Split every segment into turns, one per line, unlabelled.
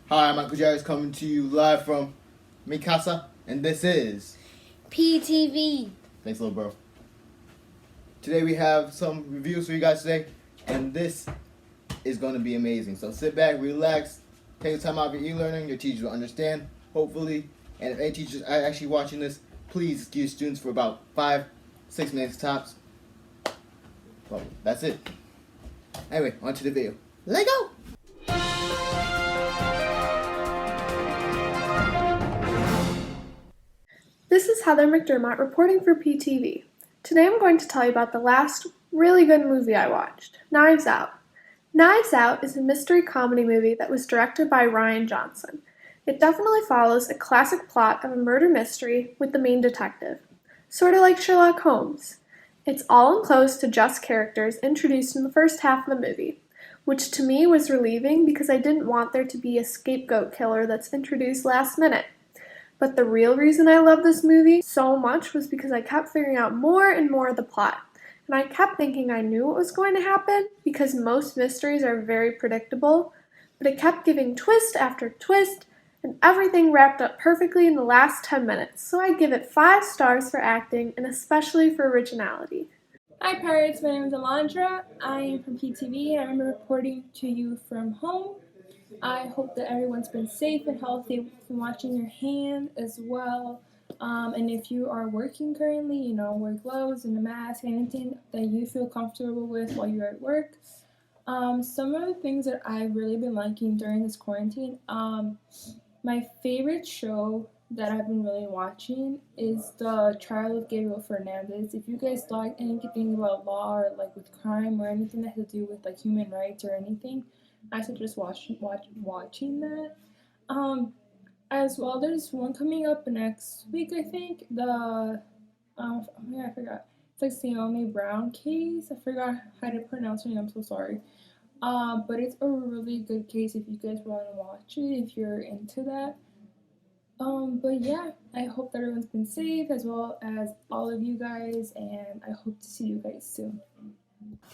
Hi, I'm Michael Jarvis coming to you live from Mikasa, and this is
PTV.
Thanks, little bro. Today we have some reviews for you guys today, and this is going to be amazing. So sit back, relax, take the time out of your e-learning. Your teachers will understand, hopefully. And if any teachers are actually watching this, please give your students for about 5-6 minutes tops. Well, that's it. Anyway, on to the video. Let's go!
This is Heather McDermott reporting for PTV. Today I'm going to tell you about the last really good movie I watched, Knives Out. Knives Out is a mystery comedy movie that was directed by Rian Johnson. It definitely follows a classic plot of a murder mystery with the main detective, sort of like Sherlock Holmes. It's all enclosed to just characters introduced in the first half of the movie, which to me was relieving because I didn't want there to be a scapegoat killer that's introduced last minute. But the real reason I love this movie so much was because I kept figuring out more and more of the plot. And I kept thinking I knew what was going to happen because most mysteries are very predictable, but it kept giving twist after twist and everything wrapped up perfectly in the last 10 minutes. So I give it 5 stars for acting and especially for originality.
Hi Pirates, my name is Alondra. I am from PTV and I'm reporting to you from home. I hope that everyone's been safe and healthy, washing your hands as well. And if you are working currently, wear gloves and a mask, anything that you feel comfortable with while you're at work. Some of the things that I've really been liking during this quarantine, my favorite show that I've been really watching is The Trial of Gabriel Fernandez. If you guys like anything about law or like with crime or anything that has to do with like human rights or anything, I suggest watching that. As well, there's one coming up next week, I think. I forgot. It's like Naomi Brown case. I forgot how to pronounce her name. I'm so sorry. But it's a really good case if you guys want to watch it, if you're into that. But yeah, I hope that everyone's been safe as well as all of you guys, and I hope to see you guys soon.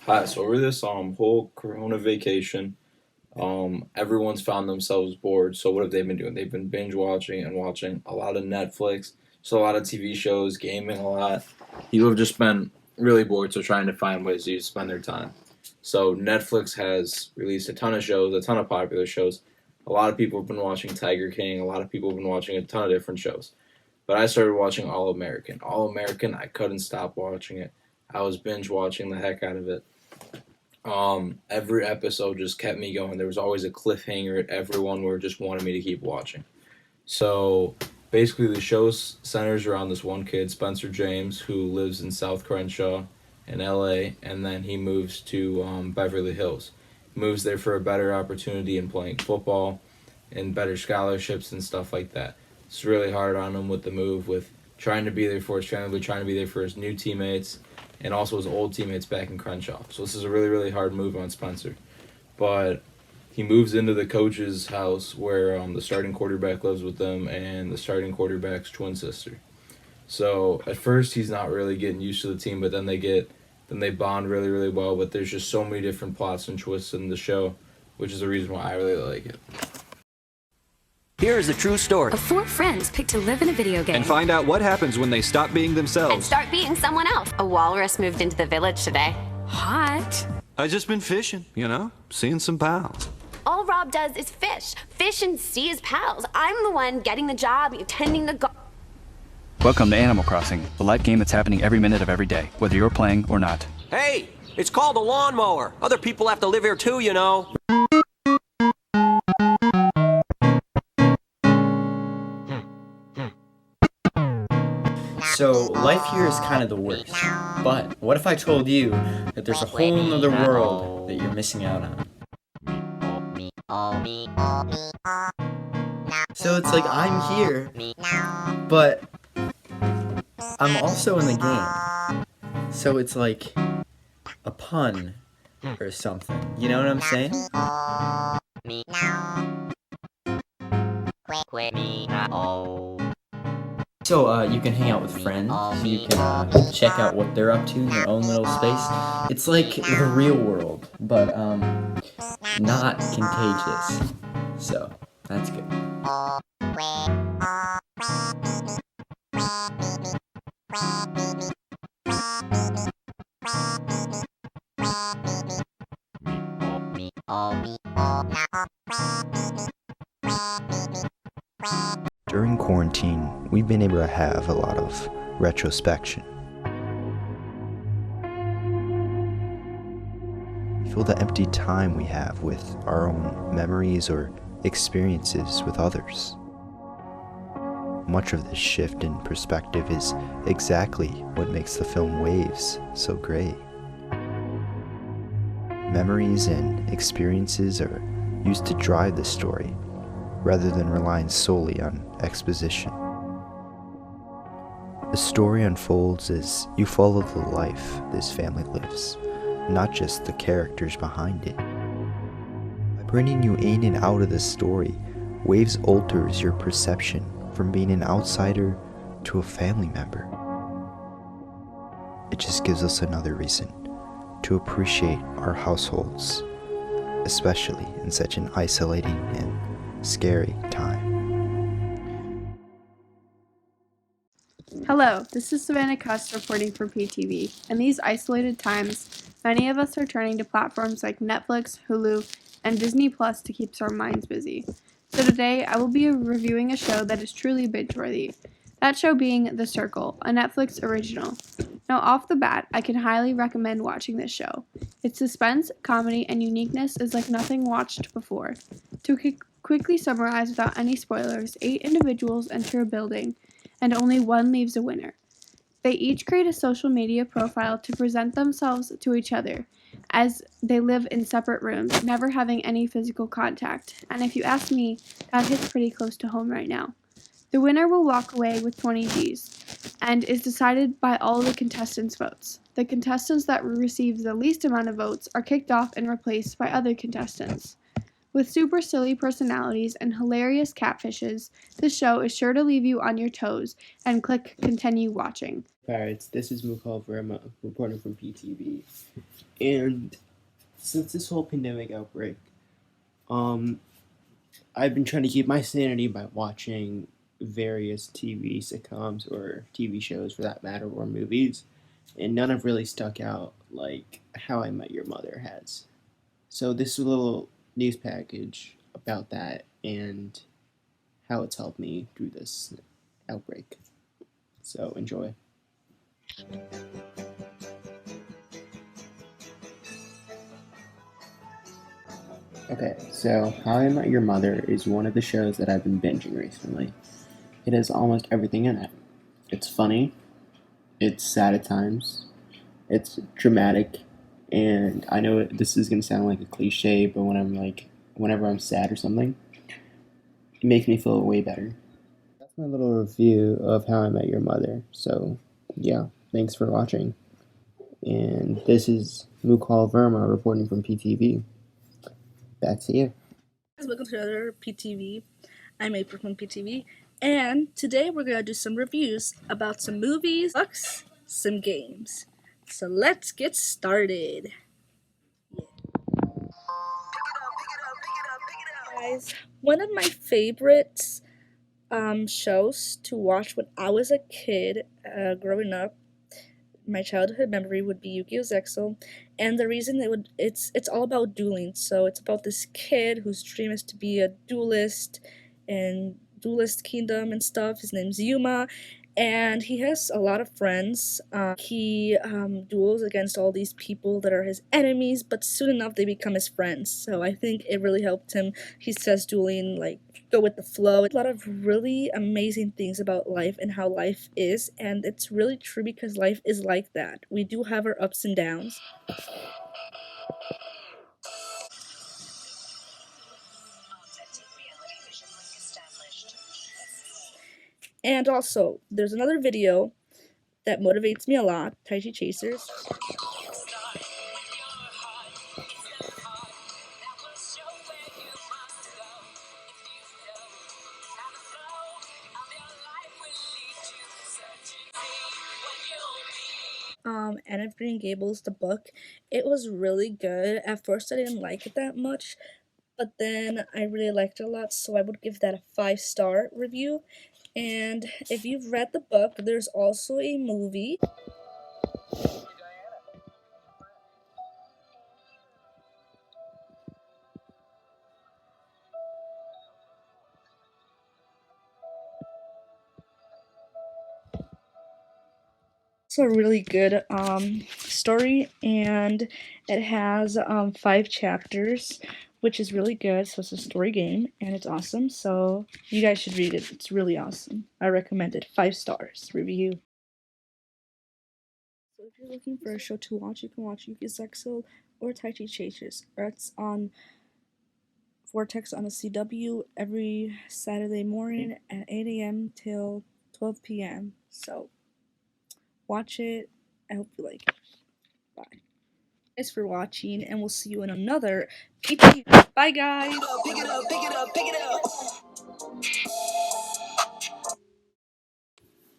Hi, so over this whole Corona vacation, everyone's found themselves bored. So what have they been doing? They've been binge watching and watching a lot of Netflix, so a lot of TV shows, gaming a lot. People have just been really bored, so trying to find ways to spend their time. So Netflix has released a ton of shows, a ton of popular shows. A lot of people have been watching Tiger King. A lot of people have been watching a ton of different shows. But I started watching All American. All American, I couldn't stop watching it. I was binge watching the heck out of it. Every episode just kept me going. There was always a cliffhanger at everyone where it just wanted me to keep watching. So basically the show centers around this one kid, Spencer James, who lives in South Crenshaw in LA, and then he moves to Beverly Hills. He moves there for a better opportunity in playing football and better scholarships and stuff like that. It's really hard on him with the move, with trying to be there for his family, trying to be there for his new teammates, and also his old teammates back in Crenshaw. So this is a really, really hard move on Spencer. But he moves into the coach's house where the starting quarterback lives with them and the starting quarterback's twin sister. So at first he's not really getting used to the team, but then they bond really, really well. But there's just so many different plots and twists in the show, which is the reason why I really like it.
Here is a true story.
Of 4 friends picked to live in a video game.
And find out what happens when they stop being themselves.
And start being someone else. A walrus moved into the village today.
Hot.
I just been fishing, seeing some pals.
All Rob does is fish. Fish and see his pals. I'm the one getting the job, tending the
Welcome to Animal Crossing, the live game that's happening every minute of every day, whether you're playing or not.
Hey, it's called a lawnmower. Other people have to live here too,
So, life here is kind of the worst. But, what if I told you that there's a whole nother world that you're missing out on? So it's like I'm here, but I'm also in the game. So it's like a pun or something. You know what I'm saying? So you can hang out with friends, you can check out what they're up to in your own little space. It's like the real world, but not contagious. So That's good.
During quarantine, we've been able to have a lot of retrospection. Feel the empty time we have with our own memories or experiences with others. Much of this shift in perspective is exactly what makes the film Waves so great. Memories and experiences are used to drive the story, rather than relying solely on exposition. The story unfolds as you follow the life this family lives, not just the characters behind it. By bringing you in and out of the story, Waves alters your perception from being an outsider to a family member. It just gives us another reason to appreciate our households, especially in such an isolating and scary time.
Hello, this is Savannah Cuss reporting for PTV. In these isolated times, many of us are turning to platforms like Netflix, Hulu, and Disney Plus to keep our minds busy. So today, I will be reviewing a show that is truly binge-worthy. That show being The Circle, a Netflix original. Now, off the bat, I can highly recommend watching this show. Its suspense, comedy, and uniqueness is like nothing watched before. To quickly summarize without any spoilers, 8 individuals enter a building, and only one leaves a winner. They each create a social media profile to present themselves to each other, as they live in separate rooms, never having any physical contact. And if you ask me, that hits pretty close to home right now. The winner will walk away with 20 Gs, and is decided by all the contestants' votes. The contestants that receive the least amount of votes are kicked off and replaced by other contestants. With super silly personalities and hilarious catfishes, this show is sure to leave you on your toes, and click continue watching.
Pirates, this is Mukal Verma reporting from PTV. And since this whole pandemic outbreak, I've been trying to keep my sanity by watching various TV sitcoms or TV shows for that matter, or movies, and none have really stuck out like How I Met Your Mother has. So this is a little news package about that and how it's helped me through this outbreak. So enjoy. Okay, so How I Met Your Mother is one of the shows that I've been binging recently. It has almost everything in it. It's funny, it's sad at times, it's dramatic, and I know this is going to sound like a cliche, but whenever I'm sad or something, it makes me feel way better. That's my little review of How I Met Your Mother. So, yeah, thanks for watching. And this is Mukal Verma reporting from PTV. Back to you.
Welcome to another PTV. I'm April from PTV, and today we're going to do some reviews about some movies, books, some games. So let's get started. Guys, one of my favorites shows to watch when I was a kid growing up, my childhood memory would be Yu-Gi-Oh! Zexal, and the reason it's all about dueling. So it's about this kid whose dream is to be a duelist in Duelist Kingdom and stuff. His name's Yuma, and he has a lot of friends. He duels against all these people that are his enemies, but soon enough they become his friends. So I think it really helped him. He says dueling, like, go with the flow. A lot of really amazing things about life and how life is, and it's really true because life is like that. We do have our ups and downs. And also, there's another video that motivates me a lot, Tai Chi Chasers. Anne of Green Gables, the book, it was really good. At first I didn't like it that much, but then I really liked it a lot, so I would give that a 5-star review. And if you've read the book, there's also a movie. It's a really good story, and it has 5 chapters, which is really good. So it's a story game, and it's awesome. So you guys should read it. It's really awesome. I recommend it. 5 stars review. So if you're looking for a show to watch, you can watch Yu Gi Zexal or Taichi Chasers. It's on Vortex on the CW every Saturday morning at 8 a.m. till 12 p.m. So watch it. I hope you like it. Bye. Thanks for watching, and we'll see you in another PTV. Bye, guys.
Pick it up, pick it up, pick it up.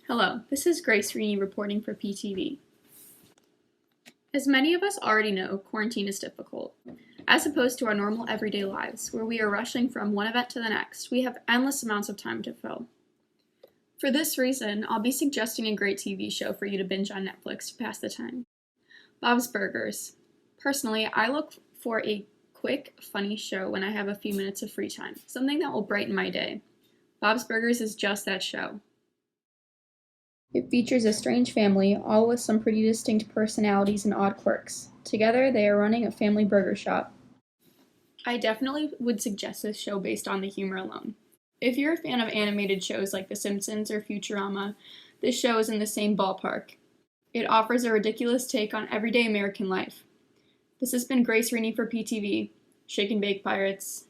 Hello, this is Grace Rini reporting for PTV. As many of us already know, quarantine is difficult. As opposed to our normal everyday lives, where we are rushing from one event to the next, we have endless amounts of time to fill. For this reason, I'll be suggesting a great TV show for you to binge on Netflix to pass the time. Bob's Burgers. Personally, I look for a quick, funny show when I have a few minutes of free time, something that will brighten my day. Bob's Burgers is just that show. It features a strange family, all with some pretty distinct personalities and odd quirks. Together, they are running a family burger shop. I definitely would suggest this show based on the humor alone. If you're a fan of animated shows like The Simpsons or Futurama, this show is in the same ballpark. It offers a ridiculous take on everyday American life. This has been Grace Rini for PTV. Shake and Bake Pirates.